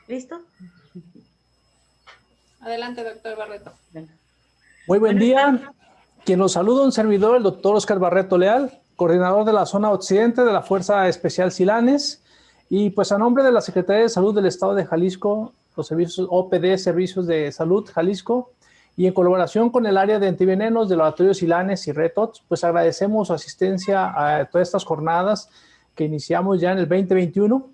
¿Listo? Adelante, doctor Barreto. Muy buen día. Quien los saluda, un servidor, el doctor Oscar Barreto Leal, coordinador de la zona occidente de la Fuerza Especial Silanes. Y pues a nombre de la Secretaría de Salud del Estado de Jalisco, los servicios OPD, Servicios de Salud Jalisco, y en colaboración con el área de antivenenos del laboratorio Silanes y RETOTS, pues agradecemos su asistencia a todas estas jornadas que iniciamos ya en el 2021.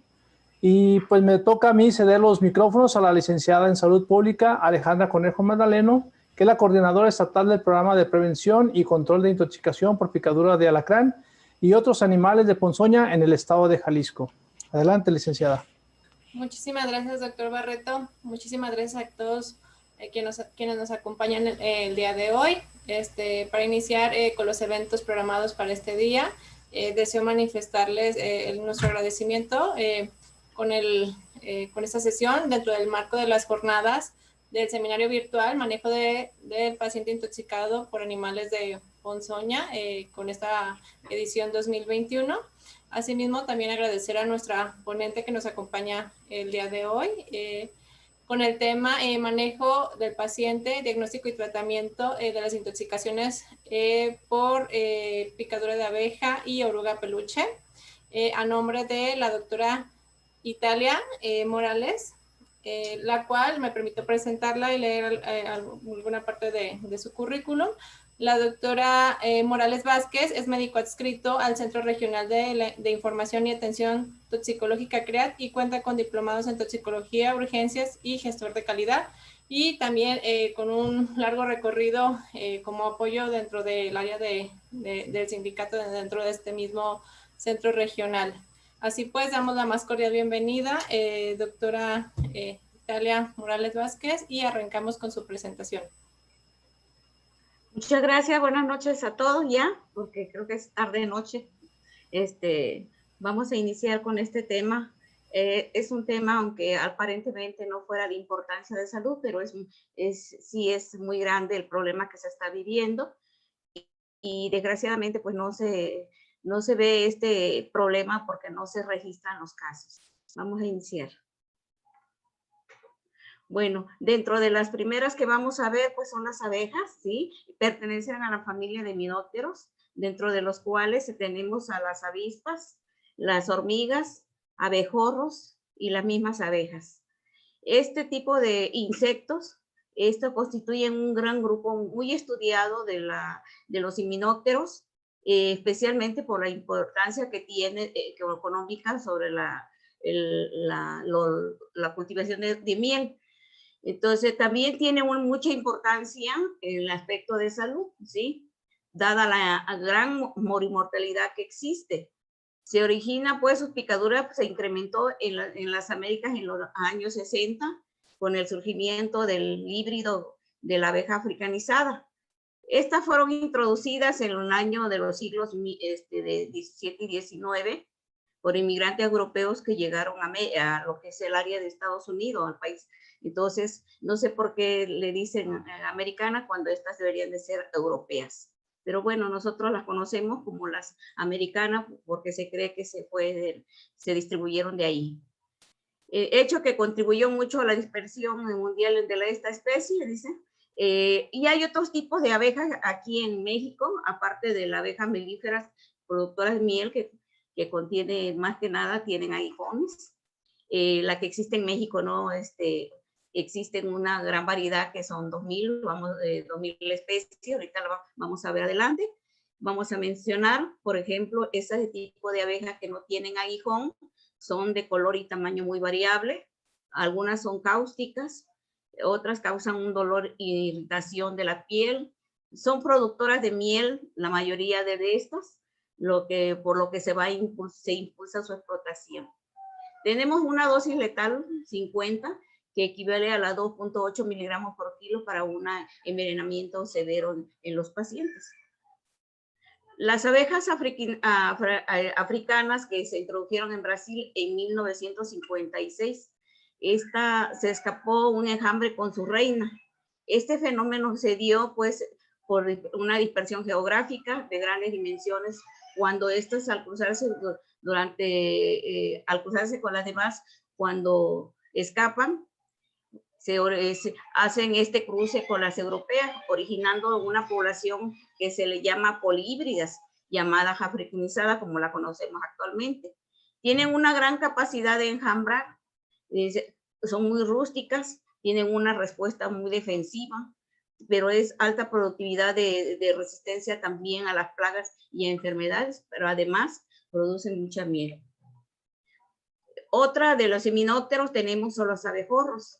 Y pues me toca a mí ceder los micrófonos a la licenciada en Salud Pública, Alejandra Conejo Magdaleno, que es la coordinadora estatal del programa de prevención y control de intoxicación por picadura de alacrán y otros animales de ponzoña en el estado de Jalisco. Adelante, licenciada. Muchísimas gracias, doctor Barreto. Muchísimas gracias a todos quienes nos acompañan el día de hoy. Para iniciar con los eventos programados para este día, deseo manifestarles nuestro agradecimiento con esta sesión dentro del marco de las jornadas del seminario virtual Manejo del paciente intoxicado por animales de ponzoña con esta edición 2021. Asimismo, también agradecer a nuestra ponente que nos acompaña el día de hoy con el tema manejo del paciente, diagnóstico y tratamiento de las intoxicaciones por picadura de abeja y oruga peluche, a nombre de la doctora Italia Morales, la cual me permitió presentarla y leer alguna parte de su currículum. La doctora Morales Vázquez es médico adscrito al Centro Regional de Información y Atención Toxicológica CREAT y cuenta con diplomados en toxicología, urgencias y gestor de calidad, y también con un largo recorrido como apoyo dentro del área del sindicato dentro de este mismo centro regional. Así pues, damos la más cordial bienvenida, doctora Italia Morales Vázquez, y arrancamos con su presentación. Muchas gracias, buenas noches a todos ya, porque creo que es tarde noche. Vamos a iniciar con este tema. Es un tema, aunque aparentemente no fuera de importancia de salud, pero sí es muy grande el problema que se está viviendo. Y desgraciadamente pues no se ve este problema porque no se registran los casos. Vamos a iniciar. Bueno, dentro de las primeras que vamos a ver, pues son las abejas, ¿sí? Pertenecen a la familia de Hymenopteros, dentro de los cuales tenemos a las avispas, las hormigas, abejorros y las mismas abejas. Este tipo de insectos, esto constituyen un gran grupo muy estudiado de los Hymenopteros, especialmente por la importancia que tiene económica sobre la cultivación de miel. Entonces, también tiene mucha importancia en el aspecto de salud, ¿sí? Dada la gran morimortalidad que existe. Se origina, pues, su picadura se incrementó en las Américas en los años 60 con el surgimiento del híbrido de la abeja africanizada. Estas fueron introducidas en el año de los siglos de 17 y 19 por inmigrantes europeos que llegaron a lo que es el área de Estados Unidos, al país. Entonces, no sé por qué le dicen americana cuando estas deberían de ser europeas. Pero bueno, nosotros las conocemos como las americanas porque se cree que se distribuyeron de ahí. Hecho que contribuyó mucho a la dispersión mundial de esta especie, dice. Y hay otros tipos de abejas aquí en México, aparte de la abeja melíferas productoras de miel que contiene, más que nada, tienen aguijones. La que existe en México, ¿no? Existen una gran variedad que son 2.000 especies, ahorita lo vamos a ver adelante. Vamos a mencionar, por ejemplo, ese tipo de abejas que no tienen aguijón, son de color y tamaño muy variable, algunas son cáusticas, otras causan un dolor e irritación de la piel, son productoras de miel, la mayoría de estas, por lo que se impulsa su explotación. Tenemos una dosis letal 50, que equivale a la 2.8 miligramos por kilo para un envenenamiento severo en los pacientes. Las abejas africanas que se introdujeron en Brasil en 1956, se escapó un enjambre con su reina. Este fenómeno se dio pues por una dispersión geográfica de grandes dimensiones, cuando estas al cruzarse con las demás, cuando escapan, se hacen este cruce con las europeas, originando una población que se le llama polihíbridas, llamada africanizada como la conocemos actualmente. Tienen una gran capacidad de enjambrar, son muy rústicas, tienen una respuesta muy defensiva, pero es alta productividad de resistencia también a las plagas y a enfermedades, pero además producen mucha miel. Otra de los himenópteros tenemos son los abejorros.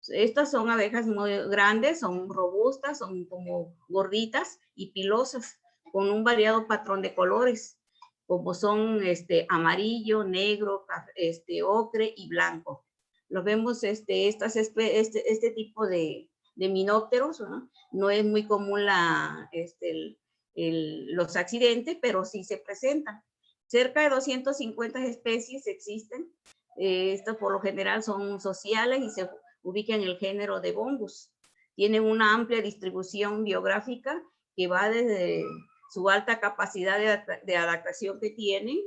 Estas son abejas muy grandes, son robustas, son como gorditas y pilosas, con un variado patrón de colores, como son amarillo, negro, ocre y blanco. Lo vemos, este tipo de himenópteros, no es muy común los accidentes, pero sí se presentan. Cerca de 250 especies existen. Estas por lo general son sociales y se ubican en el género de Bombus. Tienen una amplia distribución biográfica que va desde su alta capacidad de adaptación que tienen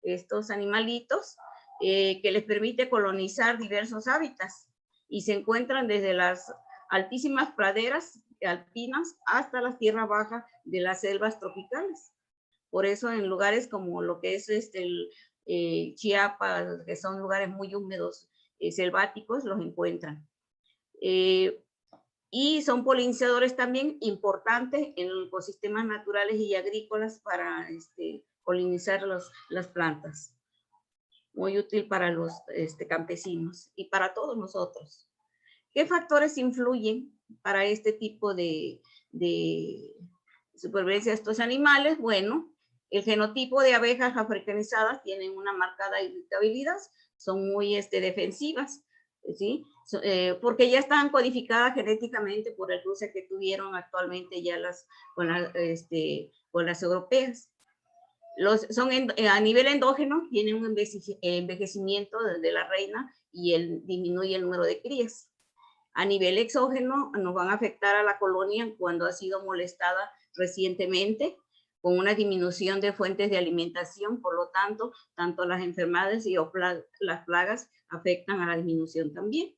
estos animalitos, que les permite colonizar diversos hábitats y se encuentran desde las altísimas praderas alpinas hasta las tierras bajas de las selvas tropicales. Por eso en lugares como lo que es Chiapas, que son lugares muy húmedos, selváticos, los encuentran. Y son polinizadores también importantes en los ecosistemas naturales y agrícolas para polinizar las plantas. Muy útil para los campesinos y para todos nosotros. ¿Qué factores influyen para este tipo de supervivencia de estos animales? Bueno, el genotipo de abejas africanizadas tienen una marcada irritabilidad, son muy defensivas, ¿sí? Porque ya están codificadas genéticamente por el cruce que tuvieron actualmente ya con las europeas. A nivel endógeno tienen un envejecimiento de la reina y disminuye el número de crías. A nivel exógeno nos van a afectar a la colonia cuando ha sido molestada recientemente con una disminución de fuentes de alimentación, por lo tanto las enfermedades y las plagas afectan a la disminución también.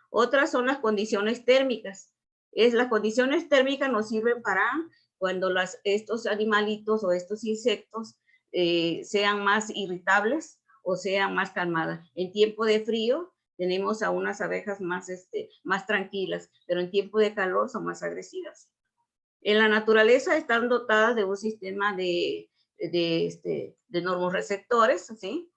Otras son las condiciones térmicas. Las condiciones térmicas nos sirven para cuando estos animalitos o estos insectos sean más irritables o sean más calmadas. En tiempo de frío tenemos a unas abejas más tranquilas, pero en tiempo de calor son más agresivas. En la naturaleza están dotadas de un sistema de normorreceptores, ¿sí?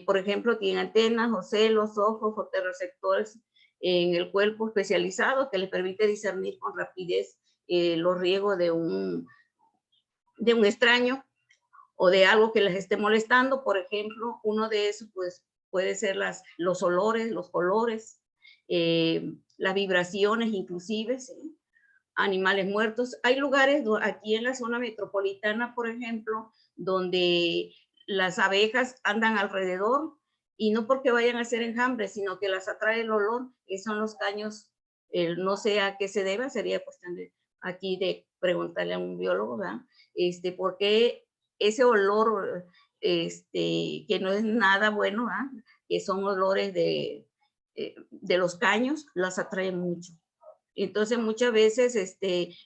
Por ejemplo, tienen antenas, ocelos, ojos, fotorreceptores en el cuerpo especializado que les permite discernir con rapidez los riesgos de un extraño o de algo que les esté molestando. Por ejemplo, uno de esos pues, puede ser los olores, los colores, las vibraciones inclusive, ¿sí? Animales muertos. Hay lugares aquí en la zona metropolitana, por ejemplo, donde las abejas andan alrededor y no porque vayan a hacer enjambre, sino que las atrae el olor, que son los caños. No sé a qué se deba, sería cuestión aquí de preguntarle a un biólogo, ¿verdad? ¿Por qué ese olor que no es nada bueno, ¿verdad? Que son olores de los caños, las atraen mucho? Entonces muchas veces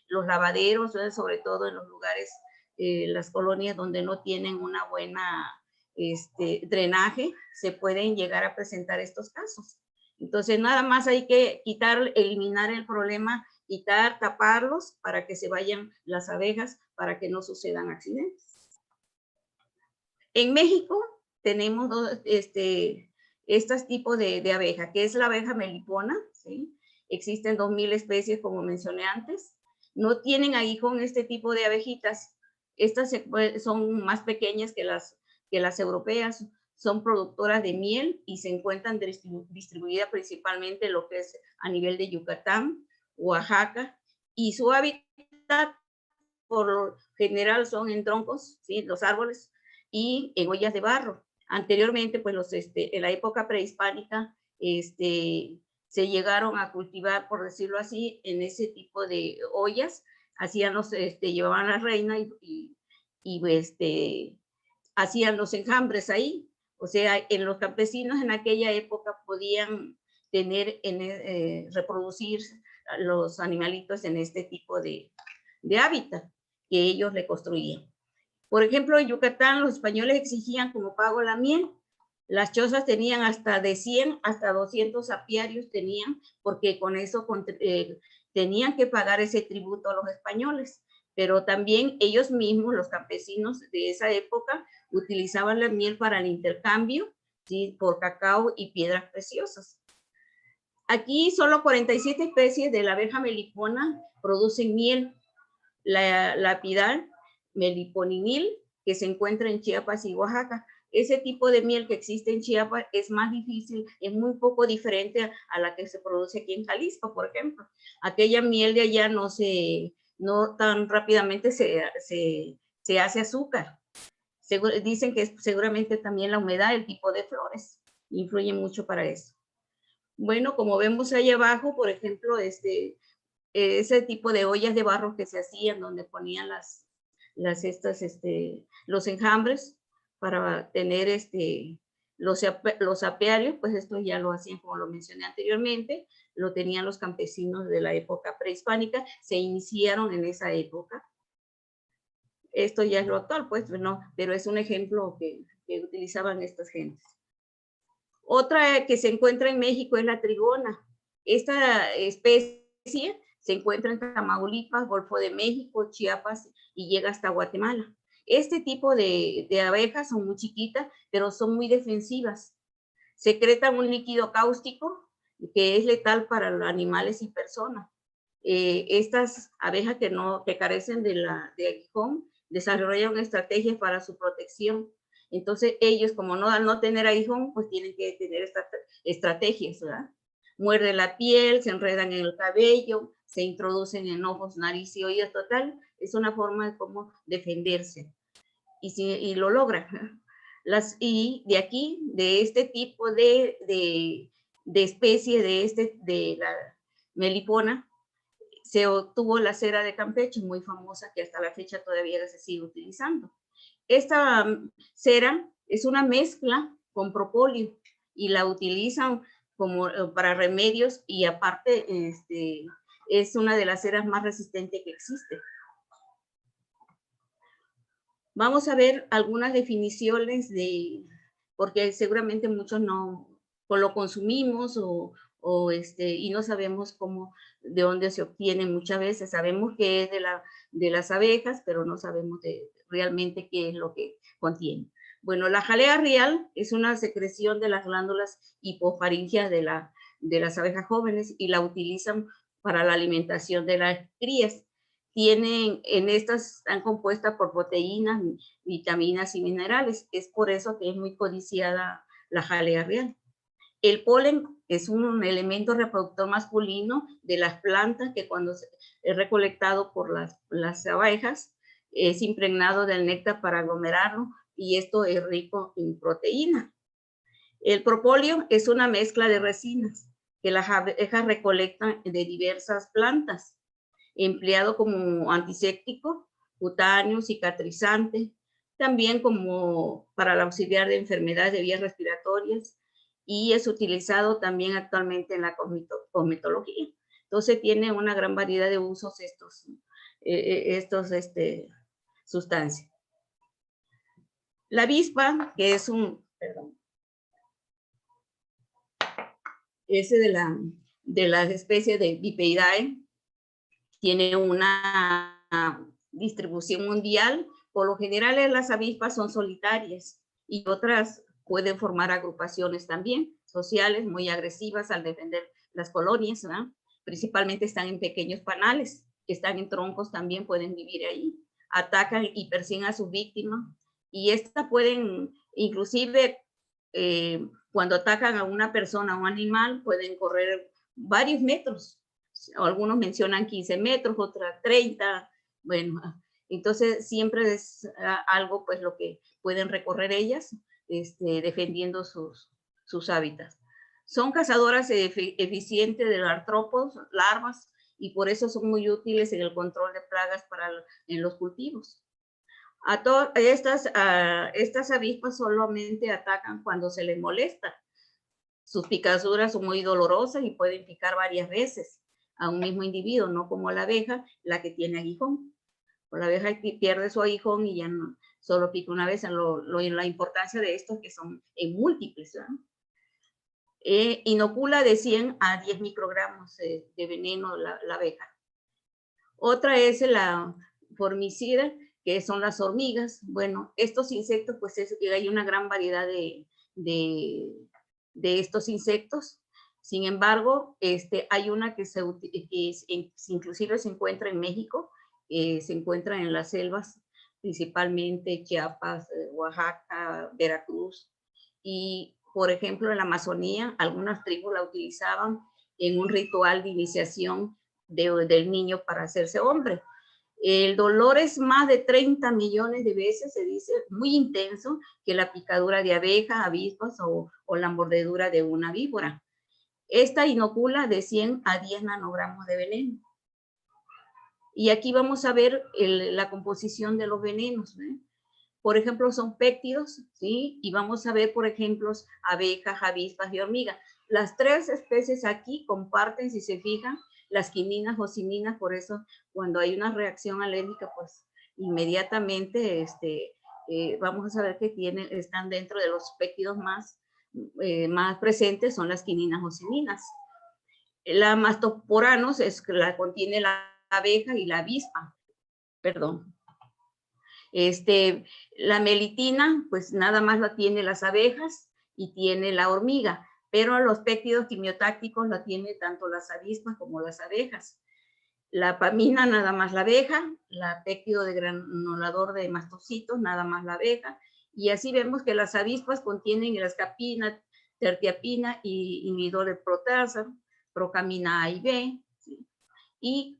los lavaderos, sobre todo en los lugares, las colonias donde no tienen una buena drenaje, se pueden llegar a presentar estos casos. Entonces nada más hay que eliminar el problema, taparlos para que se vayan las abejas, para que no sucedan accidentes. En México tenemos estos tipos de abeja, que es la abeja melipona, ¿sí? Existen 2000 especies, como mencioné antes. No tienen aguijón este tipo de abejitas. Estas son más pequeñas que las europeas. Son productoras de miel y se encuentran distribuidas principalmente en lo que es a nivel de Yucatán, Oaxaca. Y su hábitat, por lo general, son en troncos, ¿sí? Los árboles, y en ollas de barro. Anteriormente, pues en la época prehispánica, se llegaron a cultivar, por decirlo así, en ese tipo de ollas, llevaban la reina y hacían los enjambres ahí. O sea, en los campesinos en aquella época podían tener, reproducir los animalitos en este tipo de hábitat que ellos le construían. Por ejemplo, en Yucatán los españoles exigían como pago la miel. Las chozas tenían hasta de 100 hasta 200 apiarios tenían, porque con eso tenían que pagar ese tributo a los españoles. Pero también ellos mismos, los campesinos de esa época, utilizaban la miel para el intercambio, ¿sí? Por cacao y piedras preciosas. Aquí solo 47 especies de la abeja melipona producen miel. La lapidal, meliponinil, que se encuentra en Chiapas y Oaxaca. Ese tipo de miel que existe en Chiapas es más difícil, es muy poco diferente a la que se produce aquí en Jalisco, por ejemplo. Aquella miel de allá no tan rápidamente se hace azúcar. Dicen que seguramente también la humedad, el tipo de flores, influye mucho para eso. Bueno, como vemos ahí abajo, por ejemplo, ese tipo de ollas de barro que se hacían donde ponían los enjambres para tener los apiarios, pues esto ya lo hacían, como lo mencioné anteriormente, lo tenían los campesinos de la época prehispánica, se iniciaron en esa época. Esto ya es lo actual, pues no, pero es un ejemplo que utilizaban estas gentes. Otra que se encuentra en México es la trigona. Esta especie se encuentra en Tamaulipas, Golfo de México, Chiapas y llega hasta Guatemala. Este tipo de abejas son muy chiquitas, pero son muy defensivas. Secretan un líquido cáustico que es letal para los animales y personas. Estas abejas que carecen de aguijón desarrollan estrategias para su protección. Entonces ellos, como al no tener aguijón, pues tienen que tener estas estrategias, ¿verdad? Muerden la piel, se enredan en el cabello, se introducen en ojos, nariz y oídos, total. Es una forma de cómo defenderse. Y lo logran. Y de aquí, de este tipo de especie, de la melipona, se obtuvo la cera de Campeche, muy famosa, que hasta la fecha todavía se sigue utilizando. Esta cera es una mezcla con propóleo y la utilizan como para remedios y aparte es una de las ceras más resistentes que existe. Vamos a ver algunas definiciones porque seguramente muchos no lo consumimos y no sabemos de dónde se obtiene muchas veces. Sabemos que es de las abejas, pero no sabemos realmente qué es lo que contiene. Bueno, la jalea real es una secreción de las glándulas hipofaringeas de las abejas jóvenes y la utilizan para la alimentación de las crías. Están compuestas por proteínas, vitaminas y minerales. Es por eso que es muy codiciada la jalea real. El polen es un elemento reproductor masculino de las plantas que cuando es recolectado por las abejas es impregnado del néctar para aglomerarlo y esto es rico en proteína. El propóleo es una mezcla de resinas que las abejas recolectan de diversas plantas, empleado como antiséptico, cutáneo, cicatrizante, también como para el auxiliar de enfermedades de vías respiratorias y es utilizado también actualmente en la cosmetología. Entonces tiene una gran variedad de usos sustancias. La avispa, que es de las especies de Viperidae, tiene una distribución mundial. Por lo general las avispas son solitarias y otras pueden formar agrupaciones también sociales muy agresivas al defender las colonias, ¿verdad? Principalmente están en pequeños panales, que están en troncos, también pueden vivir ahí. Atacan y persiguen a sus víctimas y estas pueden, inclusive cuando atacan a una persona o un animal, pueden correr varios metros. Algunos mencionan 15 metros, otras 30. Bueno, entonces siempre es algo pues lo que pueden recorrer ellas defendiendo sus hábitats. Son cazadoras eficientes de los artrópodos, larvas, y por eso son muy útiles en el control de plagas en los cultivos. A estas avispas solamente atacan cuando se les molesta. Sus picaduras son muy dolorosas y pueden picar varias veces a un mismo individuo, no como la abeja, la que tiene aguijón. La abeja pierde su aguijón y ya no, solo pica una vez. La importancia de esto es que son en múltiples, ¿no? Inocula de 100 a 10 microgramos de veneno la abeja. Otra es la formicida, que son las hormigas. Bueno, estos insectos, pues hay una gran variedad de estos insectos. Sin embargo, hay una que inclusive se encuentra en México, se encuentra en las selvas, principalmente Chiapas, Oaxaca, Veracruz. Y, por ejemplo, en la Amazonía, algunas tribus la utilizaban en un ritual de iniciación del niño para hacerse hombre. El dolor es más de 30 millones de veces, se dice, muy intenso, que la picadura de abejas, avispas o la mordedura de una víbora. Esta inocula de 100 a 10 nanogramos de veneno. Y aquí vamos a ver la composición de los venenos, ¿eh? Por ejemplo, son péptidos, ¿sí? Y vamos a ver, por ejemplo, abejas, avispas y hormigas. Las tres especies aquí comparten, si se fijan, las quininas o cininas. Por eso, cuando hay una reacción alérgica, pues inmediatamente vamos a saber que están dentro de los péptidos más presentes, son las quininas o cininas. La mastoporanos la contiene la abeja y la avispa, perdón. La melitina, pues nada más la tiene las abejas y tiene la hormiga, pero los péptidos quimiotácticos la tiene tanto las avispas como las abejas. La pamina, nada más la abeja, la péptido de granulador de mastocitos, nada más la abeja, y así vemos que las avispas contienen el ascapina, tertiapina y inhibidor de proteasa, procamina A y B, ¿sí? Y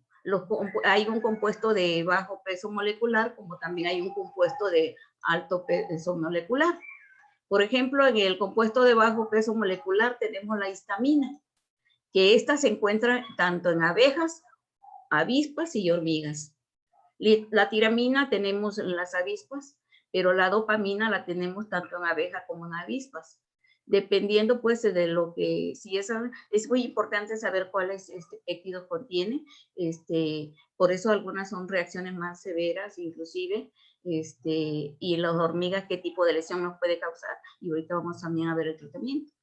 hay un compuesto de bajo peso molecular, como también hay un compuesto de alto peso molecular. Por ejemplo, en el compuesto de bajo peso molecular tenemos la histamina, que esta se encuentra tanto en abejas, avispas y hormigas. La tiramina tenemos en las avispas, pero la dopamina la tenemos tanto en abejas como en avispas. Dependiendo pues de lo que, si es muy importante saber cuáles péptidos contiene, por eso algunas son reacciones más severas inclusive, y las hormigas qué tipo de lesión nos puede causar, y ahorita vamos también a ver el tratamiento.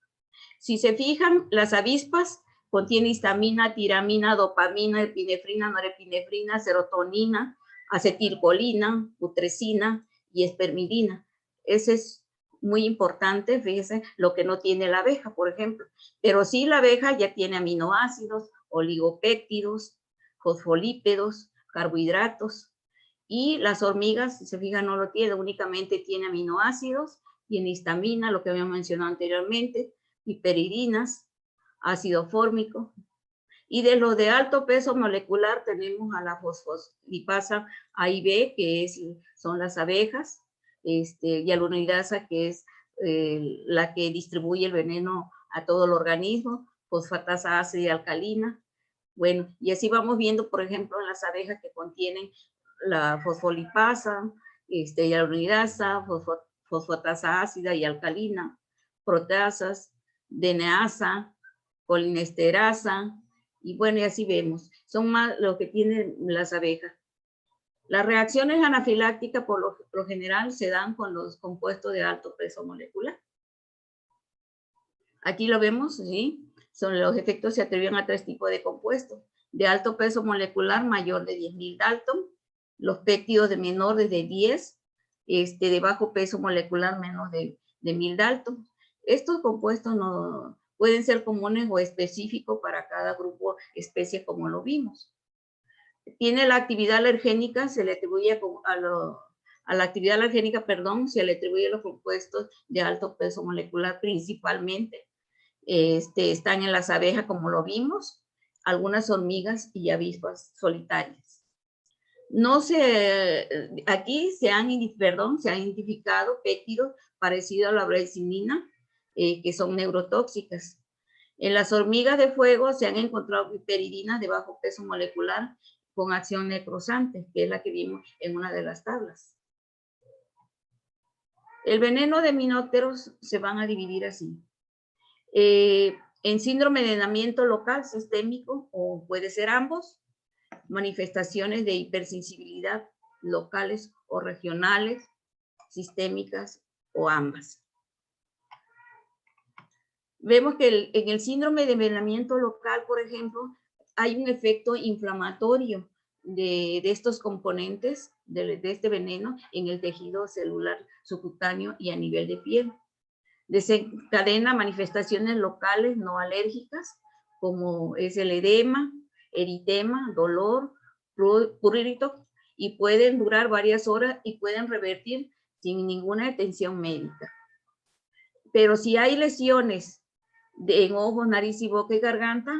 Si se fijan, las avispas contienen histamina, tiramina, dopamina, epinefrina, norepinefrina, serotonina, acetilcolina, putrescina y espermidina. Ese es muy importante, fíjense, lo que no tiene la abeja, por ejemplo. Pero sí la abeja ya tiene aminoácidos, oligopéptidos, fosfolípidos, carbohidratos. Y las hormigas, si se fijan, no lo tiene, únicamente tiene aminoácidos, tiene histamina, lo que había mencionado anteriormente, piperidinas, ácido fórmico. Y de lo de alto peso molecular tenemos a la fosfolipasa A y B, que son las abejas, hialuronidasa, que es la que distribuye el veneno a todo el organismo, fosfatasa ácida y alcalina. Bueno, y así vamos viendo, por ejemplo, en las abejas que contienen la fosfolipasa, hialuronidasa, fosfatasa ácida y alcalina, proteasas, DNasa, colinesterasa, y bueno, y así vemos. Son más lo que tienen las abejas. Las reacciones anafilácticas por lo general se dan con los compuestos de alto peso molecular. Aquí lo vemos, ¿sí? Los efectos se atribuyen a 3 tipos de compuestos. De alto peso molecular mayor de 10.000 Dalton, los péptidos de menor de 10, de bajo peso molecular menos de 1.000 Dalton. Estos compuestos no pueden ser comunes o específicos para cada grupo, especie, como lo vimos. Tiene la actividad alergénica, se le atribuye a la actividad alergénica, se le atribuye los compuestos de alto peso molecular principalmente. Están en las abejas, como lo vimos, algunas hormigas y avispas solitarias. Aquí se han identificado péptidos parecidos a la brasinina, que son neurotóxicas. En las hormigas de fuego se han encontrado piperidinas de bajo peso molecular con acción necrosante, que es la que vimos en una de las tablas. El veneno de minópteros se van a dividir así. En síndrome de envenenamiento local sistémico, o puede ser ambos, manifestaciones de hipersensibilidad locales o regionales, sistémicas o ambas. Vemos que en el síndrome de envenenamiento local, por ejemplo, hay un efecto inflamatorio de estos componentes de este veneno en el tejido celular subcutáneo y a nivel de piel. Desencadena manifestaciones locales no alérgicas, como es el edema, eritema, dolor, prurito, y pueden durar varias horas y pueden revertir sin ninguna atención médica. Pero si hay lesiones en ojos, nariz y boca y garganta,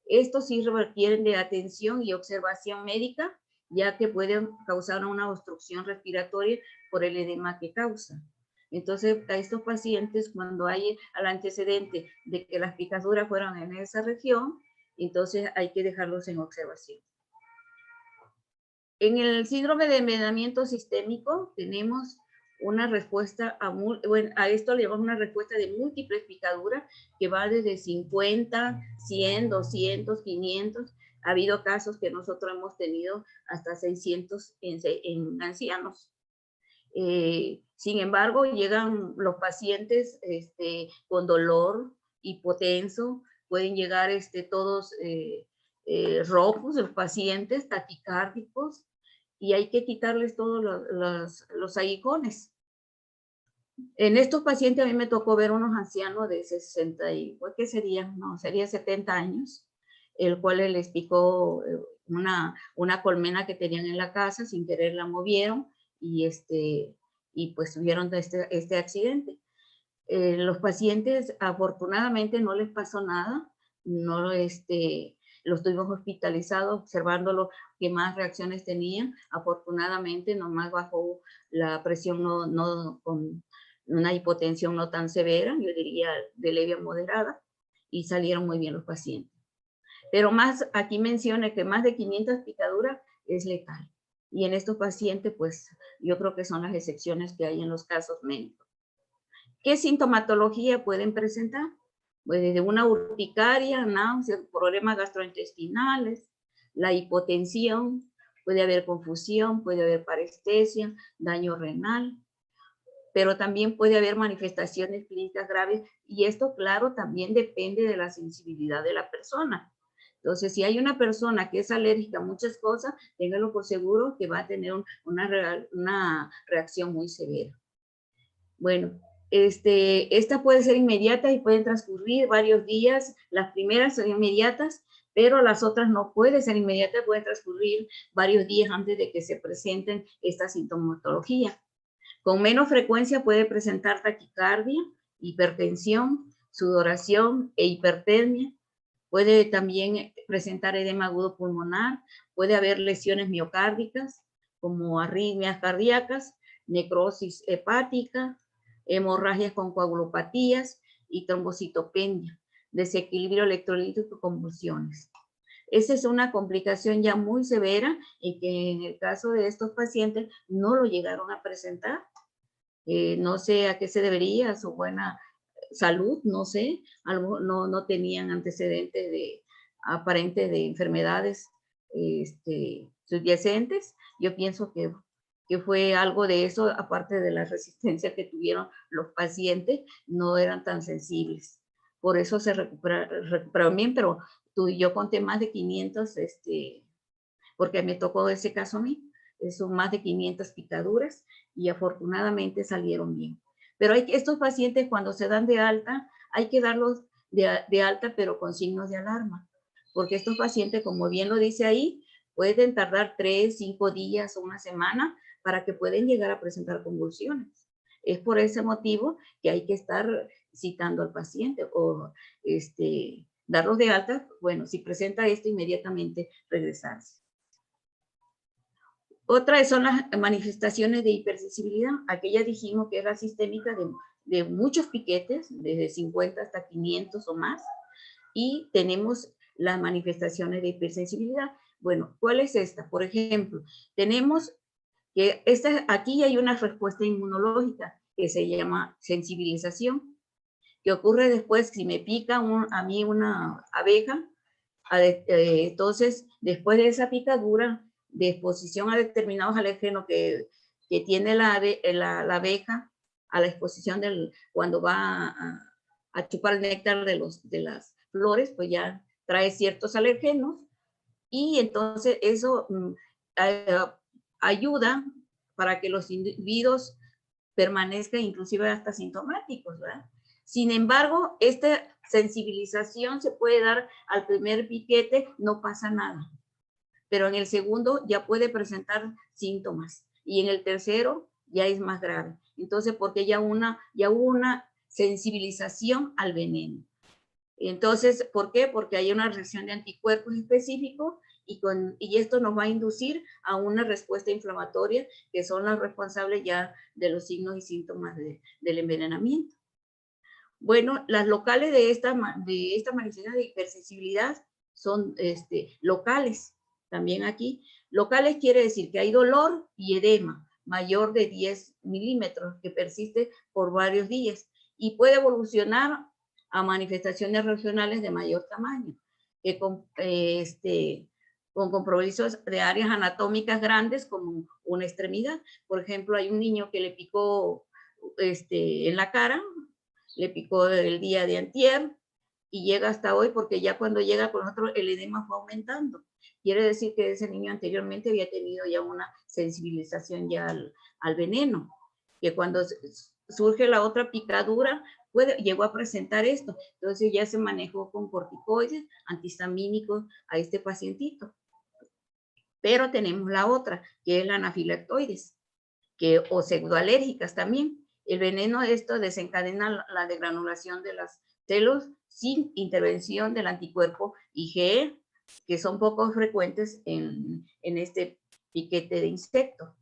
estos sí requieren de atención y observación médica, ya que pueden causar una obstrucción respiratoria por el edema que causa. Entonces, a estos pacientes, cuando hay el antecedente de que las picaduras fueron en esa región, entonces hay que dejarlos en observación. En el síndrome de envenenamiento sistémico tenemos una respuesta a esto le llamamos una respuesta de múltiples picaduras que va desde 50, 100, 200, 500. Ha habido casos que nosotros hemos tenido hasta 600 en ancianos. Sin embargo, llegan los pacientes con dolor, hipotenso, pueden llegar todos rojos, los pacientes taquicárdicos, y hay que quitarles todos los aguijones. En estos pacientes a mí me tocó ver unos ancianos de 60 y, ¿qué sería? No, sería 70 años, el cual les picó una colmena que tenían en la casa, sin querer la movieron, y pues tuvieron este accidente. Los pacientes afortunadamente no les pasó nada, no los tuvimos hospitalizados, observándolo que más reacciones tenían. Afortunadamente nomás bajó la presión, con una hipotensión no tan severa, yo diría de leve a moderada, y salieron muy bien los pacientes. Pero más, aquí menciona que más de 500 picaduras es letal. Y en estos pacientes, pues, yo creo que son las excepciones que hay en los casos médicos. ¿Qué sintomatología pueden presentar? Pues desde una urticaria, náuseas, problemas gastrointestinales, la hipotensión, puede haber confusión, puede haber parestesia, daño renal, pero también puede haber manifestaciones clínicas graves, y esto, claro, también depende de la sensibilidad de la persona. Entonces, si hay una persona que es alérgica a muchas cosas, téngalo por seguro que va a tener una reacción muy severa. Bueno, esta puede ser inmediata y pueden transcurrir varios días. Las primeras son inmediatas, pero las otras no pueden ser inmediatas, pueden transcurrir varios días antes de que se presenten esta sintomatología. Con menos frecuencia puede presentar taquicardia, hipertensión, sudoración e hipertermia. Puede también presentar edema agudo pulmonar, puede haber lesiones miocárdicas, como arritmias cardíacas, necrosis hepática, hemorragias con coagulopatías y trombocitopenia, desequilibrio electrolítico y convulsiones. Esa es una complicación ya muy severa y que en el caso de estos pacientes no lo llegaron a presentar. No sé a qué se debería, su buena salud, no sé, no tenían antecedentes aparentes de enfermedades subyacentes. Yo pienso que fue algo de eso, aparte de la resistencia que tuvieron los pacientes, no eran tan sensibles. Por eso se recuperaron bien, pero yo conté más de 500, porque me tocó ese caso a mí, son más de 500 picaduras y afortunadamente salieron bien. Pero estos pacientes cuando se dan de alta, hay que darlos de alta pero con signos de alarma, porque estos pacientes, como bien lo dice ahí, pueden tardar 3, 5 días o una semana para que puedan llegar a presentar convulsiones. Es por ese motivo que hay que estar citando al paciente o darlos de alta. Bueno, si presenta esto, inmediatamente regresarse. Otras son las manifestaciones de hipersensibilidad. Aquella dijimos que era sistémica de muchos piquetes, desde 50 hasta 500 o más. Y tenemos las manifestaciones de hipersensibilidad. Bueno, ¿cuál es esta? Por ejemplo, tenemos que aquí hay una respuesta inmunológica que se llama sensibilización, que ocurre después si me pica a mí una abeja. Entonces, después de esa picadura, de exposición a determinados alérgenos que tiene la abeja, a la exposición cuando va a chupar el néctar de las flores, pues ya trae ciertos alérgenos, y entonces eso ayuda para que los individuos permanezcan inclusive hasta sintomáticos, ¿verdad? Sin embargo, esta sensibilización se puede dar al primer piquete, no pasa nada, pero en el segundo ya puede presentar síntomas, y en el tercero ya es más grave. Entonces, porque ya hubo una sensibilización al veneno. Entonces, ¿por qué? Porque hay una reacción de anticuerpos específicos, y esto nos va a inducir a una respuesta inflamatoria, que son las responsables ya de los signos y síntomas del envenenamiento. Bueno, las locales de esta manifestación de hipersensibilidad son locales, también aquí. Locales quiere decir que hay dolor y edema mayor de 10 milímetros que persiste por varios días, y puede evolucionar a manifestaciones regionales de mayor tamaño, que con compromisos de áreas anatómicas grandes como una extremidad. Por ejemplo, hay un niño que le picó en la cara, le picó el día de antier, y llega hasta hoy, porque ya cuando llega con nosotros el edema fue aumentando. Quiere decir que ese niño anteriormente había tenido ya una sensibilización ya al veneno, que cuando surge la otra picadura, llegó a presentar esto. Entonces ya se manejó con corticoides, antihistamínicos a este pacientito. Pero tenemos la otra, que es la anafilactoides, o pseudoalérgicas también. El veneno esto desencadena la degranulación de las células sin intervención del anticuerpo IgE, que son poco frecuentes en este piquete de insecto.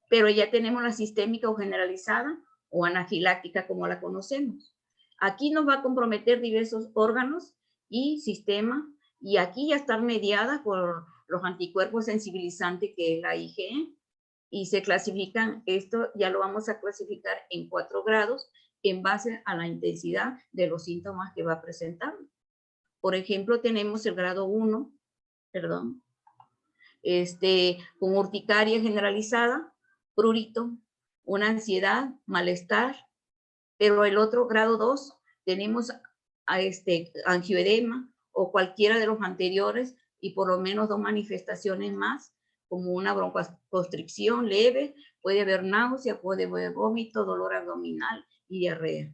Pero ya tenemos la sistémica o generalizada, o anafiláctica como la conocemos. Aquí nos va a comprometer diversos órganos y sistemas, y aquí ya está mediada por los anticuerpos sensibilizantes, que es la IgE, y se clasifican, esto ya lo vamos a clasificar en 4 grados en base a la intensidad de los síntomas que va presentando. Por ejemplo, tenemos el grado 1, con urticaria generalizada, prurito, una ansiedad, malestar. Pero el otro grado 2 tenemos angioedema o cualquiera de los anteriores, y por lo menos 2 manifestaciones más, como una broncoconstricción leve, puede haber náusea, puede haber vómito, dolor abdominal y diarrea.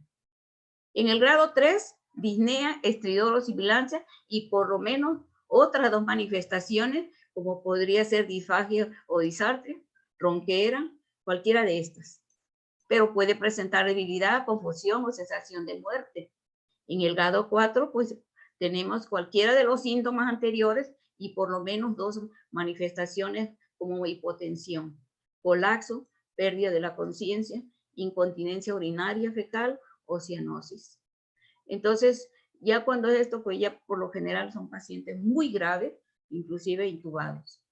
En el grado 3, disnea, estridor o sibilancia, y por lo menos otras 2 manifestaciones, como podría ser disfagia o disartria, ronquera, cualquiera de estas. Pero puede presentar debilidad, confusión o sensación de muerte. En el grado 4, pues tenemos cualquiera de los síntomas anteriores, y por lo menos 2 manifestaciones como hipotensión, colapso, pérdida de la conciencia, incontinencia urinaria fecal o cianosis. Entonces, ya cuando es esto, pues ya por lo general son pacientes muy graves, inclusive intubados.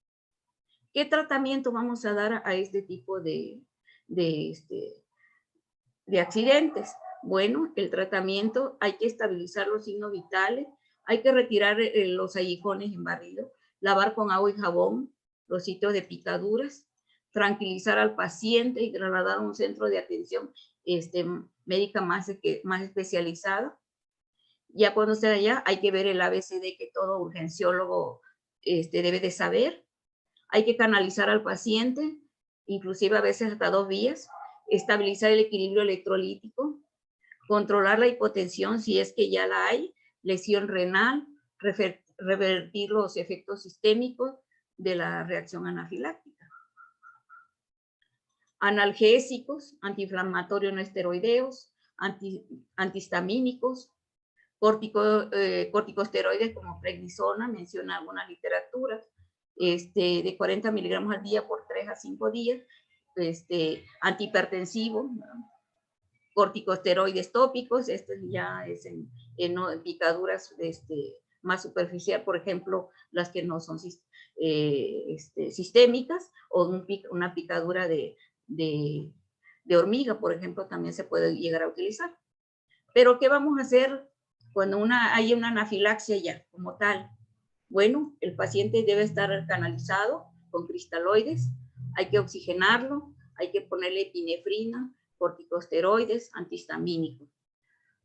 ¿Qué tratamiento vamos a dar a este tipo de accidentes? Bueno, el tratamiento, hay que estabilizar los signos vitales, hay que retirar los aguijones en barrido, lavar con agua y jabón los sitios de picaduras, tranquilizar al paciente y trasladar a un centro de atención médica más especializada. Ya cuando esté allá, hay que ver el ABCD que todo urgenciólogo debe de saber. Hay que canalizar al paciente, inclusive a veces hasta 2 vías, estabilizar el equilibrio electrolítico, controlar la hipotensión si es que ya la hay, lesión renal, revertir los efectos sistémicos de la reacción anafiláctica. Analgésicos, antiinflamatorios no esteroideos, antihistamínicos, corticosteroides como prednisona, menciona algunas literaturas, de 40 miligramos al día por 3 a 5 días, antihipertensivo, ¿no? Corticosteroides tópicos, ya es en picaduras más superficial, por ejemplo, las que no son sistémicas, o una picadura de de hormiga, por ejemplo, también se puede llegar a utilizar. Pero ¿qué vamos a hacer cuando hay una anafilaxia ya como tal? Bueno, el paciente debe estar canalizado con cristaloides, hay que oxigenarlo, hay que ponerle epinefrina, corticosteroides, antihistamínicos.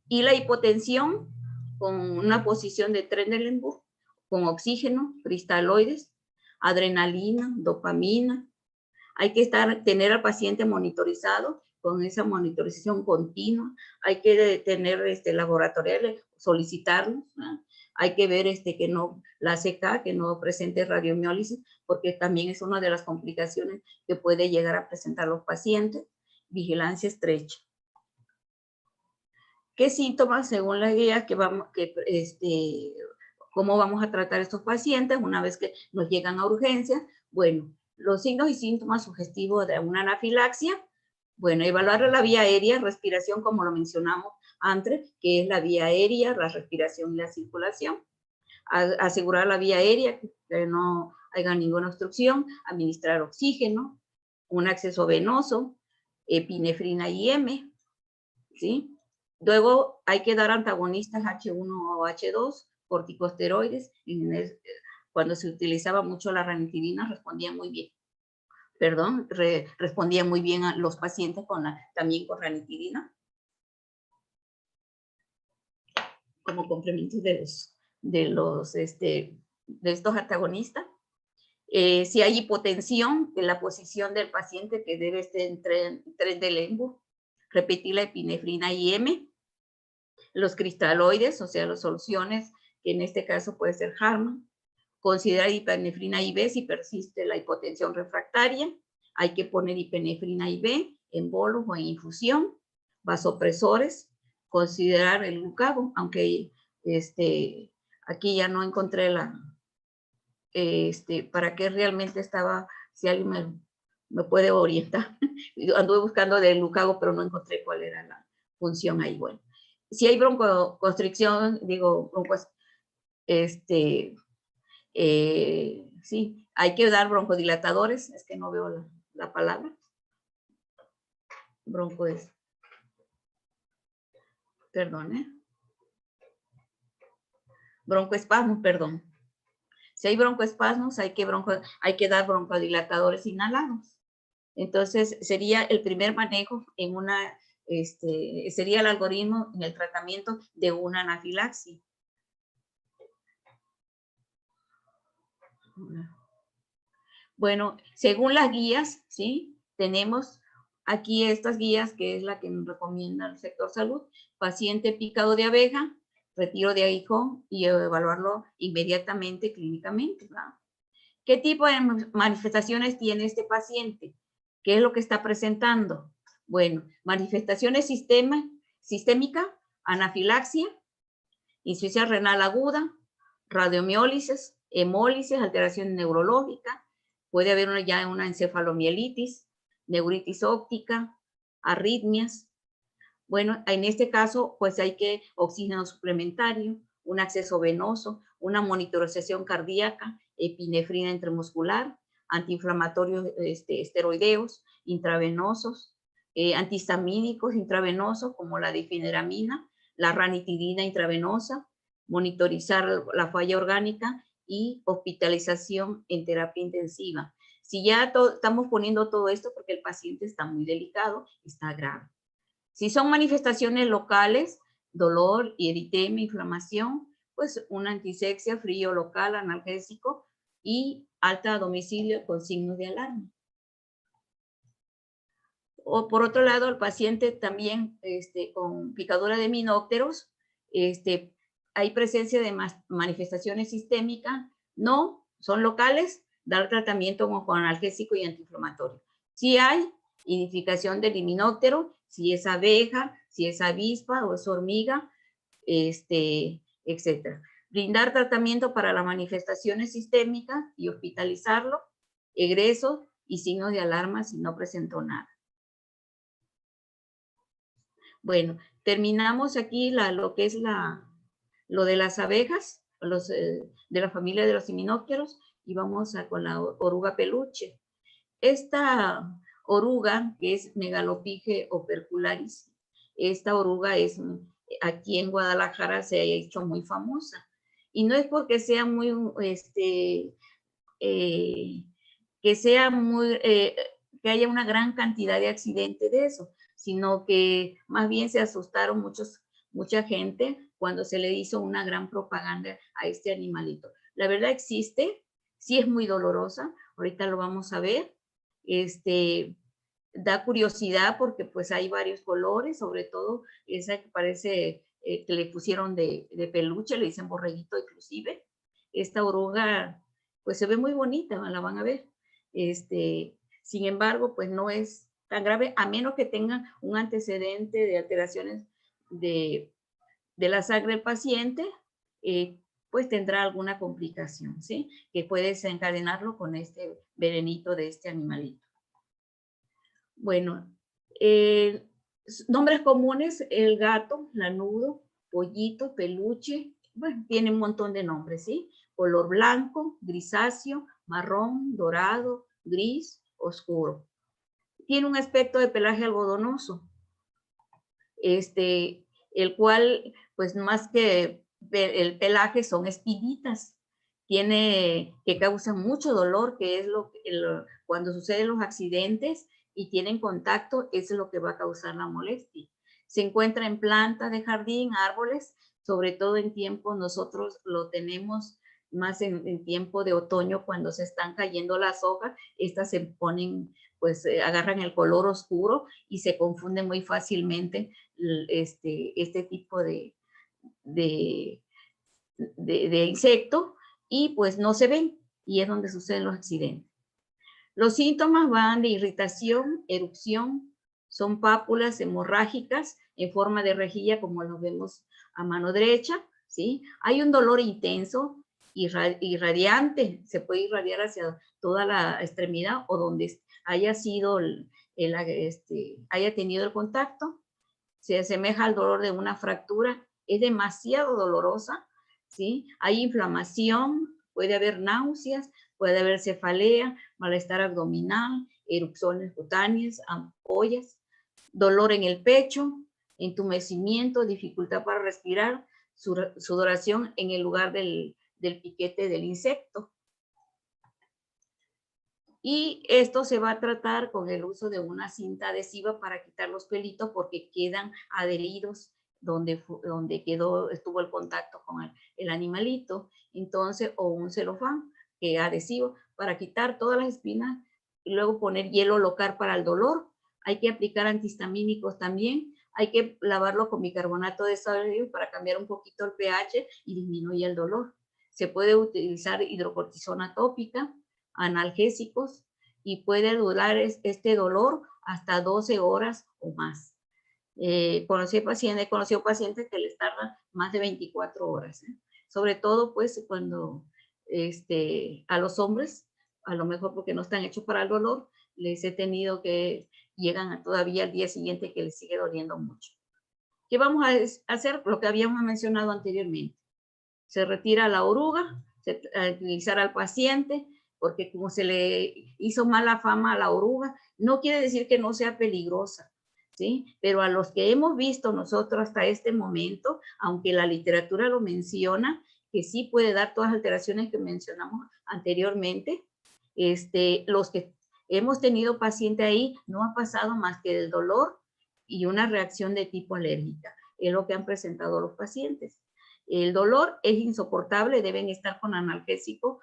Y la hipotensión con una posición de Trendelenburg, con oxígeno, cristaloides, adrenalina, dopamina. Hay que tener al paciente monitorizado con esa monitorización continua. Hay que tener laboratoriales, solicitarlos, ¿no? Hay que ver que no, la CK, que no presente radiomiólisis, porque también es una de las complicaciones que puede llegar a presentar los pacientes. Vigilancia estrecha. ¿Qué síntomas, según la guía, cómo vamos a tratar a estos pacientes una vez que nos llegan a urgencia? Bueno, los signos y síntomas sugestivos de una anafilaxia. Bueno, evaluar la vía aérea, respiración, como lo mencionamos antes, que es la vía aérea, la respiración y la circulación. Asegurar la vía aérea, que no haya ninguna obstrucción, administrar oxígeno, un acceso venoso, epinefrina IM, ¿sí? Luego hay que dar antagonistas H1 o H2, corticosteroides. Cuando se utilizaba mucho la ranitidina, respondía muy bien. Respondía muy bien a los pacientes también con ranitidina, como complementos de estos antagonistas. Si hay hipotensión, en la posición del paciente que debe estar en Trendelenburg, repetir la epinefrina IM, los cristaloides, o sea, las soluciones, que en este caso puede ser Harman, considerar ipinefrina IB si persiste la hipotensión refractaria, hay que poner ipinefrina IB en bolos o en infusión, vasopresores, considerar el glucagon, aunque aquí ya no encontré para qué realmente estaba, si alguien me puede orientar. Anduve buscando del glucagon, pero no encontré cuál era la función ahí. Bueno, si hay broncoconstricción, sí, hay que dar broncodilatadores, es que no veo la palabra. Broncoespasmos, perdón. Si hay broncoespasmos, hay que dar broncodilatadores inhalados. Entonces, sería el primer manejo sería el algoritmo en el tratamiento de una anafilaxia. Bueno, según las guías, ¿sí? Tenemos aquí estas guías, que es la que nos recomienda el sector salud: paciente picado de abeja, retiro de aguijón y evaluarlo inmediatamente clínicamente, ¿verdad? ¿Qué tipo de manifestaciones tiene este paciente? ¿Qué es lo que está presentando? Bueno, manifestaciones sistémica, anafilaxia, insuficiencia renal aguda, radiomiólisis, hemólisis, alteración neurológica, puede haber ya una encefalomielitis, neuritis óptica, arritmias. Bueno, en este caso, pues hay que oxígeno suplementario, un acceso venoso, una monitorización cardíaca, epinefrina intramuscular, antiinflamatorios esteroideos, intravenosos, antihistamínicos intravenosos como la difeneramina, la ranitidina intravenosa, monitorizar la falla orgánica y hospitalización en terapia intensiva. Si ya estamos poniendo todo esto porque el paciente está muy delicado, está grave. Si son manifestaciones locales, dolor y eritema, inflamación, pues una antisexia, frío local, analgésico y alta a domicilio con signos de alarma. O por otro lado, el paciente también con picadura de himenópteros, hay presencia de manifestaciones sistémicas, no, son locales, dar tratamiento con analgésico y antiinflamatorio. Si hay identificación del himenóptero, si es abeja, si es avispa o es hormiga, etc. Brindar tratamiento para las manifestaciones sistémicas y hospitalizarlo, egresos y signos de alarma si no presentó nada. Bueno, terminamos aquí lo que es lo de las abejas, de la familia de los himenópteros, y vamos con la oruga peluche. Esta oruga, que es Megalopige opercularis. Esta oruga es, aquí en Guadalajara se ha hecho muy famosa. Y no es porque sea muy, que sea muy, que haya una gran cantidad de accidentes de eso, sino que más bien se asustaron mucha gente cuando se le hizo una gran propaganda a este animalito. La verdad existe, sí es muy dolorosa, ahorita lo vamos a ver. Da curiosidad porque pues hay varios colores, sobre todo esa que parece que le pusieron de peluche, le dicen borreguito inclusive. Esta oruga pues se ve muy bonita, la van a ver. Sin embargo, pues no es tan grave, a menos que tengan un antecedente de alteraciones de la sangre del paciente, pues tendrá alguna complicación, ¿sí? Que puede desencadenarlo con este venenito de este animalito. Bueno, nombres comunes, el gato, lanudo, pollito, peluche, bueno, tiene un montón de nombres, ¿sí? Color blanco, grisáceo, marrón, dorado, gris, oscuro. Tiene un aspecto de pelaje algodonoso, el cual, pues más que el pelaje son espinitas, que causan mucho dolor, que es cuando suceden los accidentes y tienen contacto, es lo que va a causar la molestia. Se encuentra en plantas de jardín, árboles, sobre todo en tiempo, nosotros lo tenemos más en tiempo de otoño, cuando se están cayendo las hojas, estas se ponen, pues agarran el color oscuro y se confunden muy fácilmente este tipo de insecto, y pues no se ven, y es donde suceden los accidentes. Los síntomas van de irritación, erupción, son pápulas hemorrágicas en forma de rejilla, como lo vemos a mano derecha, ¿sí? Hay un dolor intenso, irradiante, se puede irradiar hacia toda la extremidad o donde haya sido haya tenido el contacto. Se asemeja al dolor de una fractura, es demasiado dolorosa, ¿sí? Hay inflamación, puede haber náuseas, puede haber cefalea, malestar abdominal, erupciones cutáneas, ampollas, dolor en el pecho, entumecimiento, dificultad para respirar, sudoración en el lugar del piquete del insecto. Y esto se va a tratar con el uso de una cinta adhesiva para quitar los pelitos, porque quedan adheridos donde estuvo el contacto con el animalito. Entonces, o un celofán adhesivo para quitar todas las espinas, y luego poner hielo local para el dolor. Hay que aplicar antihistamínicos también. Hay que lavarlo con bicarbonato de sodio para cambiar un poquito el pH y disminuir el dolor. Se puede utilizar hidrocortisona tópica, analgésicos, y puede durar este dolor hasta 12 horas o más. Conocí pacientes que les tardan más de 24 horas. Sobre todo, pues, cuando a los hombres, a lo mejor porque no están hechos para el dolor, les he tenido que llegan todavía al día siguiente que les sigue doliendo mucho. ¿Qué vamos a hacer? Lo que habíamos mencionado anteriormente. Se retira la oruga, se tranquilizar al paciente, porque como se le hizo mala fama a la oruga, no quiere decir que no sea peligrosa, ¿sí? Pero a los que hemos visto nosotros hasta este momento, aunque la literatura lo menciona, que sí puede dar todas las alteraciones que mencionamos anteriormente, los que hemos tenido paciente ahí no ha pasado más que el dolor y una reacción de tipo alérgica, es lo que han presentado los pacientes. El dolor es insoportable, deben estar con analgésico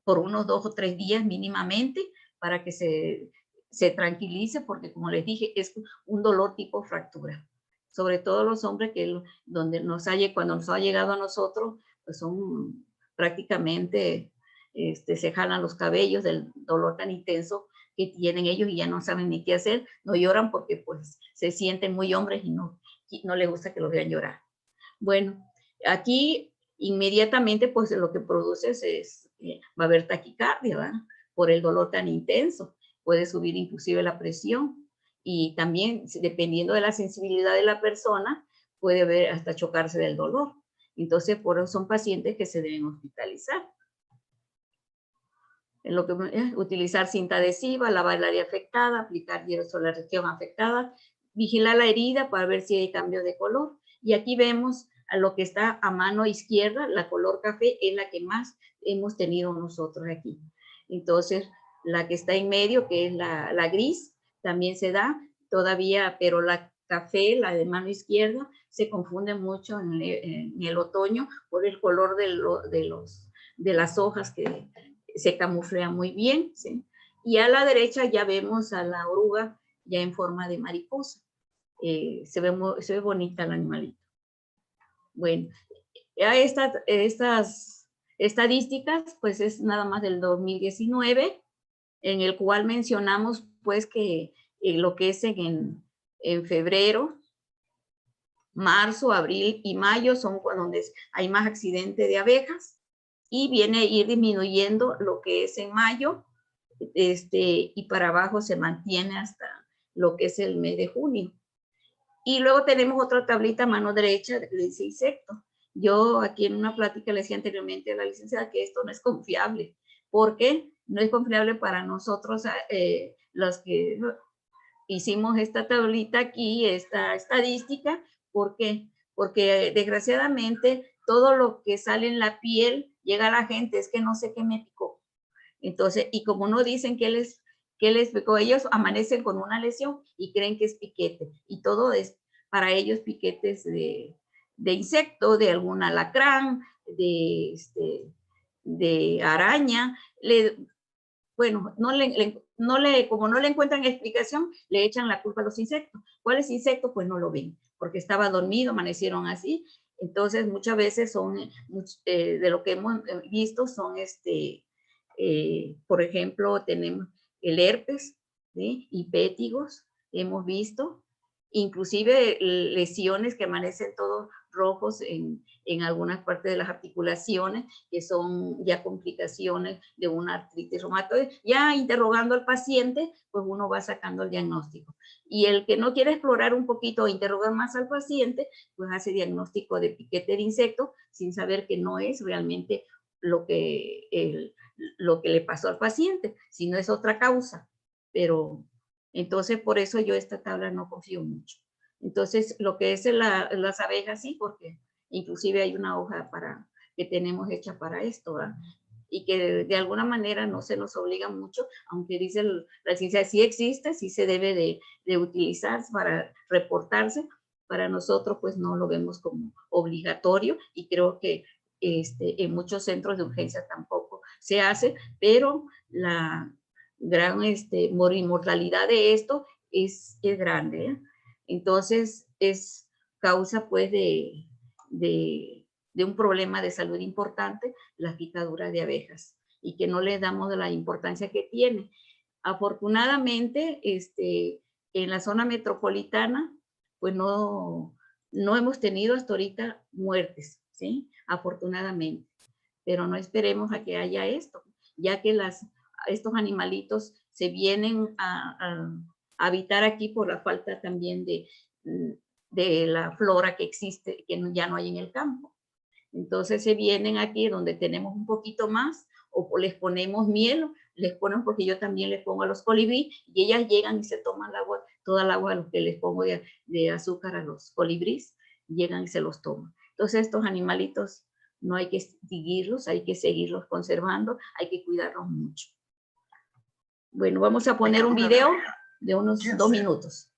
por unos 2 o 3 días mínimamente para que se tranquilice, porque como les dije, es un dolor tipo fractura. Sobre todo los hombres que cuando nos ha llegado a nosotros, pues son prácticamente, se jalan los cabellos del dolor tan intenso que tienen ellos y ya no saben ni qué hacer, no lloran porque pues se sienten muy hombres y no les gusta que los vean llorar. Bueno, aquí inmediatamente pues lo que produce va a haber taquicardia, ¿verdad? Por el dolor tan intenso. Puede subir inclusive la presión, y también dependiendo de la sensibilidad de la persona puede haber hasta chocarse del dolor. Entonces por eso son pacientes que se deben hospitalizar. utilizar cinta adhesiva, lavar el área afectada, aplicar hielo sobre la región afectada, vigilar la herida para ver si hay cambio de color. Y aquí vemos a lo que está a mano izquierda, la color café es la que más hemos tenido nosotros aquí. Entonces, la que está en medio, que es la gris, también se da todavía, pero la café, la de mano izquierda, se confunde mucho en el otoño por el color de las hojas que se camuflan muy bien, ¿sí? Y a la derecha ya vemos a la oruga ya en forma de mariposa. Se ve bonita el animalito. Bueno, ya estas estadísticas, pues es nada más del 2019, en el cual mencionamos pues que lo que es en febrero, marzo, abril y mayo son donde hay más accidentes de abejas, y viene a ir disminuyendo lo que es en mayo, y para abajo se mantiene hasta lo que es el mes de junio. Y luego tenemos otra tablita a mano derecha de ese insecto. Yo aquí en una plática le decía anteriormente a la licenciada que esto no es confiable. ¿Por qué? No es confiable para nosotros, los que hicimos esta tablita aquí, esta estadística. ¿Por qué? Porque desgraciadamente todo lo que sale en la piel llega a la gente, es que no sé qué me picó. Entonces, y como no dicen qué les picó, ellos amanecen con una lesión y creen que es piquete. Y todo es para ellos piquetes de insecto, de algún alacrán, de araña. Bueno, como no le encuentran explicación, le echan la culpa a los insectos. ¿Cuál es insecto? Pues no lo ven, porque estaba dormido, amanecieron así. Entonces, muchas veces son, de lo que hemos visto, son por ejemplo, tenemos el herpes, ¿sí? Y pétigos, hemos visto, inclusive lesiones que amanecen todos rojos en algunas partes de las articulaciones, que son ya complicaciones de una artritis reumatoide. Ya interrogando al paciente, pues uno va sacando el diagnóstico. Y el que no quiere explorar un poquito o interrogar más al paciente, pues hace diagnóstico de piquete de insecto sin saber que no es realmente lo que le pasó al paciente, sino es otra causa. Pero entonces por eso yo esta tabla no confío mucho. Entonces lo que es las abejas sí, porque inclusive hay una hoja que tenemos hecha para esto, ¿verdad? Y que de alguna manera no se nos obliga mucho, aunque dice la ciencia sí existe, sí se debe de utilizar para reportarse. Para nosotros pues no lo vemos como obligatorio, y creo que en muchos centros de urgencia tampoco se hace, pero la gran mortalidad de esto es grande, ¿eh? Entonces es causa pues de un problema de salud importante, las picaduras de abejas, y que no le damos la importancia que tiene. Afortunadamente, en la zona metropolitana, pues no hemos tenido hasta ahorita muertes, ¿sí? Afortunadamente, pero no esperemos a que haya esto, ya que estos animalitos se vienen a habitar aquí por la falta también de la flora que existe, que ya no hay en el campo. Entonces se vienen aquí donde tenemos un poquito más, o les ponemos miel, les ponemos, porque yo también les pongo a los colibrí, y ellas llegan y se toman el agua, toda el agua que les pongo de azúcar a los colibríes, llegan y se los toman. Entonces estos animalitos no hay que extinguirlos, hay que seguirlos conservando, hay que cuidarlos mucho. Bueno, vamos a poner un video de unos 2 minutos.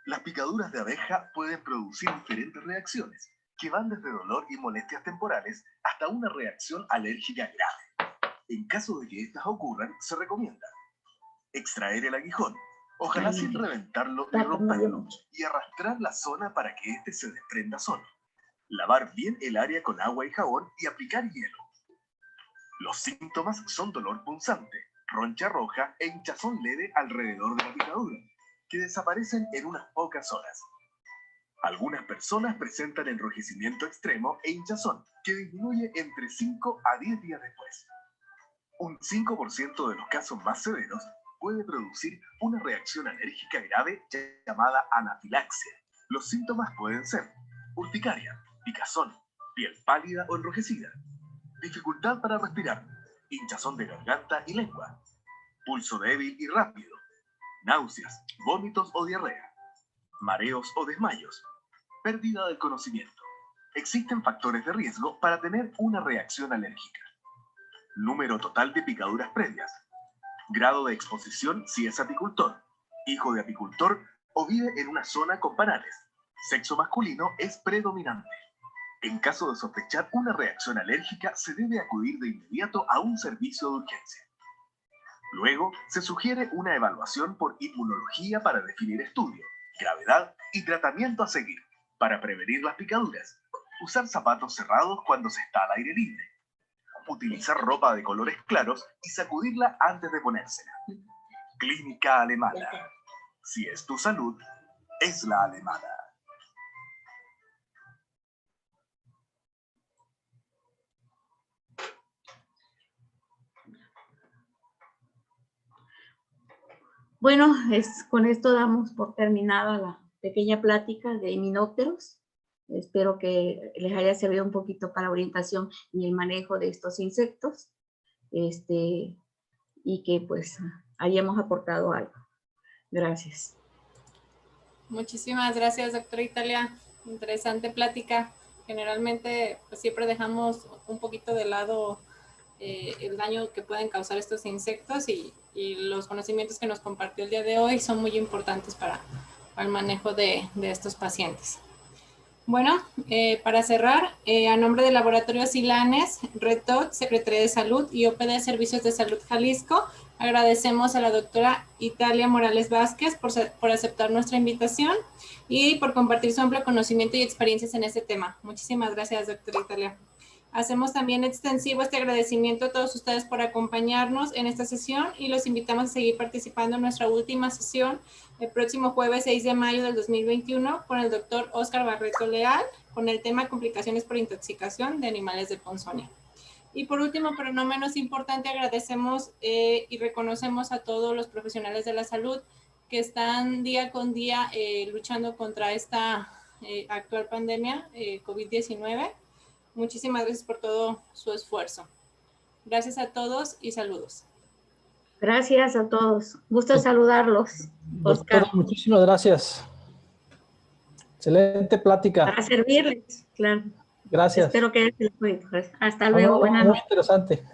Las picaduras de abeja pueden producir diferentes reacciones, que van desde dolor y molestias temporales hasta una reacción alérgica grave. En caso de que estas ocurran, se recomienda extraer el aguijón, ojalá sin reventarlo ni romperlo, y arrastrar la zona para que éste se desprenda solo. Lavar bien el área con agua y jabón y aplicar hielo. Los síntomas son dolor punzante, roncha roja e hinchazón leve alrededor de la picadura, que desaparecen en unas pocas horas. Algunas personas presentan enrojecimiento extremo e hinchazón, que disminuye entre 5 a 10 días después. Un 5% de los casos más severos puede producir una reacción alérgica grave llamada anafilaxia. Los síntomas pueden ser urticaria, picazón, piel pálida o enrojecida, dificultad para respirar, hinchazón de garganta y lengua, pulso débil y rápido, náuseas, vómitos o diarrea, mareos o desmayos, pérdida del conocimiento. Existen factores de riesgo para tener una reacción alérgica. Número total de picaduras previas. Grado de exposición si es apicultor, hijo de apicultor o vive en una zona con panales. Sexo masculino es predominante. En caso de sospechar una reacción alérgica, se debe acudir de inmediato a un servicio de urgencia. Luego, se sugiere una evaluación por inmunología para definir estudio, gravedad y tratamiento a seguir. Para prevenir las picaduras, usar zapatos cerrados cuando se está al aire libre. Utilizar ropa de colores claros y sacudirla antes de ponérsela. Clínica Alemana. Si es tu salud, es la alemana. Bueno, con esto damos por terminada la pequeña plática de himenópteros. Espero que les haya servido un poquito para orientación en el manejo de estos insectos, y que pues hayamos aportado algo. Gracias. Muchísimas gracias, doctora Italia. Interesante plática. Generalmente pues, siempre dejamos un poquito de lado el daño que pueden causar estos insectos y los conocimientos que nos compartió el día de hoy son muy importantes para el manejo de estos pacientes. Bueno, para cerrar, a nombre del Laboratorio Silanes, RedTalk, Secretaría de Salud y OPD Servicios de Salud Jalisco, agradecemos a la doctora Italia Morales Vázquez por aceptar nuestra invitación y por compartir su amplio conocimiento y experiencias en este tema. Muchísimas gracias, doctora Italia. Hacemos también extensivo este agradecimiento a todos ustedes por acompañarnos en esta sesión y los invitamos a seguir participando en nuestra última sesión el próximo jueves 6 de mayo del 2021 con el doctor Óscar Barreto Leal con el tema complicaciones por intoxicación de animales de ponzoña. Y por último, pero no menos importante, agradecemos y reconocemos a todos los profesionales de la salud que están día con día luchando contra esta actual pandemia COVID-19. Muchísimas gracias por todo su esfuerzo. Gracias a todos y saludos. Gracias a todos. Gusto saludarlos. Doctora, Oscar. muchísimas gracias. Excelente plática. Para servirles, claro. Gracias. Espero que haya sido muy. Hasta luego. Muy interesante.